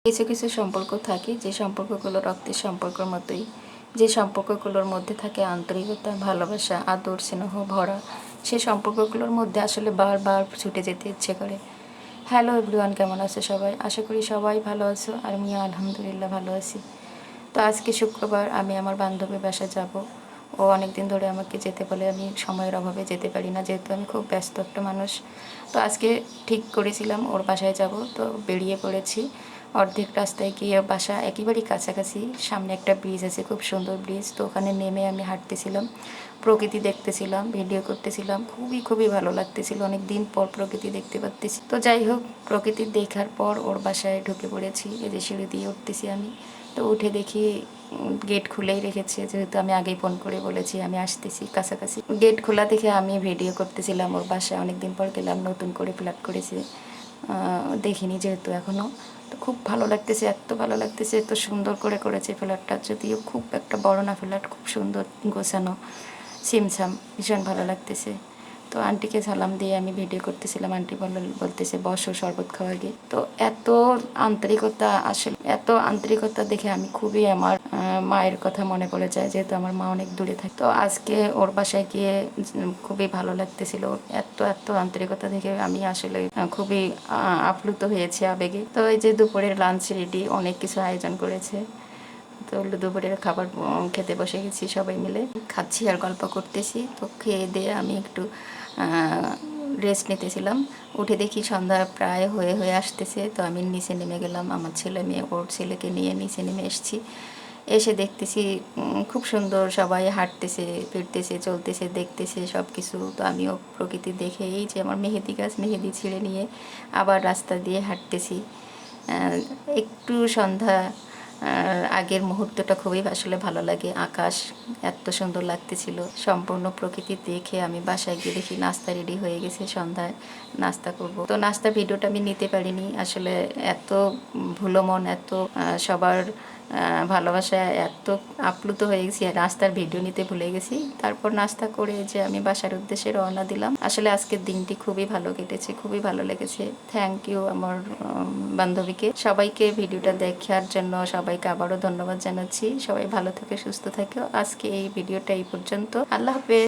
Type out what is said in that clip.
কিছু কিছু সম্পর্ক থাকে যে সম্পর্কগুলো রক্তের সম্পর্কের মতোই, যে সম্পর্কগুলোর মধ্যে থাকে আন্তরিকতা, ভালোবাসা, আদর, স্নেহ ভরা, সেই সম্পর্কগুলোর মধ্যে আসলে বারবার ছুটে যেতে ইচ্ছে করে। হ্যালো এভরিওয়ান, কেমন আছো সবাই? আশা করি সবাই ভালো আছো, আর আমিও আলহামদুলিল্লাহ ভালো আছি। তো আজকে শুক্রবার, আমি আমার বান্ধবীর বাসায় যাব। ও অনেক দিন ধরে আমাকে যেতে বলে, আমি সময়ের অভাবে যেতে পারি না, যেহেতু আমি খুব ব্যস্ত একটা মানুষ। তো আজকে ঠিক করেছিলাম ওর বাসায় যাব, তো বেরিয়ে পড়েছি। অর্ধেক রাস্তায় গিয়ে বাসা একেবারেই কাছাকাছি, সামনে একটা ব্রিজ আছে, খুব সুন্দর ব্রিজ। তো ওখানে নেমে আমি হাঁটতেছিলাম, প্রকৃতি দেখতেছিলাম, ভিডিও করতেছিলাম। খুবই খুবই ভালো লাগতেছিল, অনেক দিন পর প্রকৃতি দেখতে পাচ্তেছি। তো যাই হোক, প্রকৃতি দেখার পর ওর বাসায় ঢুকে পড়েছি। এই যে সিঁড়ি দিয়ে উঠতেছি আমি, তো উঠে দেখি গেট খুলেই রেখেছে, যেহেতু আমি আগেই ফোন করে বলেছি আমি আসতেছি কাছাকাছি। গেট খোলা দেখে আমি ভিডিও করতেছিলাম ওর বাসায়। অনেকদিন পর গেলাম, নতুন করে ফ্ল্যাট করেছে, দেখিনি যেহেতু এখনও। তো খুব ভালো লাগতেছে, এত ভালো লাগতেছে, এত সুন্দর করে করেছে ফ্ল্যাটটা। যদিও খুব একটা বড় না ফ্ল্যাট, খুব সুন্দর গোছানো, সিমসাম, ভীষণ ভালো লাগতেছে। তো আন্টিকে সালাম দিয়ে আমি ভিডিও করতেছিলাম। আন্টি বলতেছে বসো, শরবত খাওয়া গিয়ে। তো এত আন্তরিকতা, আসলে এত আন্তরিকতা দেখে আমি খুবই আমার মায়ের কথা মনে পড়ে যায়, যেহেতু আমার মা অনেক দূরে থাকে। তো আজকে ওর বাসায় গিয়ে খুবই ভালো লাগতেছিল। এত এত আন্তরিকতা দেখে আমি আসলে খুবই আপ্লুত হয়েছি আবেগে। তো এই যে দুপুরের লাঞ্চ রেডি, অনেক কিছু আয়োজন করেছে। তো দুপুরের খাবার খেতে বসে গেছি, সবাই মিলে খাচ্ছি আর গল্প করতেছি। তো খেয়ে দিয়ে আমি একটু রেস্ট নিতেছিলাম। উঠে দেখি সন্ধ্যা প্রায় হয়ে হয়ে আসতেছে। তো আমি নিচে নেমে গেলাম, আমার ছেলে মেয়ে, ওর ছেলেকে নিয়ে নিচে নেমে এসেছি। এসে দেখতেছি খুব সুন্দর, সবাই হাঁটতেছে, ফিরতেছে, চলতেছে, দেখতেছে সব কিছু। তো আমিও প্রকৃতি দেখে, এই যে আমার মেহেদি গাছ, মেহেদি ছিঁড়ে নিয়ে আবার রাস্তা দিয়ে হাঁটতেছি। একটু সন্ধ্যা আগের মুহূর্তটা খুবই আসলে ভালো লাগে। আকাশ এত সুন্দর লাগতেছিল। সম্পূর্ণ প্রকৃতি দেখে আমি বাসায় গিয়ে দেখি নাস্তা রেডি হয়ে গেছে, সন্ধ্যায় নাস্তা করব। তো নাস্তা ভিডিওটা আমি নিতে পারিনি আসলে, এত ভুলো মন, এত সবার ভালোবাসায় এত আপ্লুত হয়ে গেছি, আর নাস্তার ভিডিও নিতে ভুলে গেছি। তারপর নাস্তা করে যে আমি বাসার উদ্দেশ্যে রওনা দিলাম। আসলে আজকের দিনটি খুবই ভালো কেটেছে, খুবই ভালো লেগেছে। থ্যাংক ইউ আমার বান্ধবীকে। সবাইকে ভিডিওটা দেখার জন্য সবাইকে আবারও ধন্যবাদ জানাচ্ছি। সবাই ভালো থাকে, সুস্থ থাকে। আজকে এই ভিডিওটা এই পর্যন্ত। আল্লাহ হাফেজ।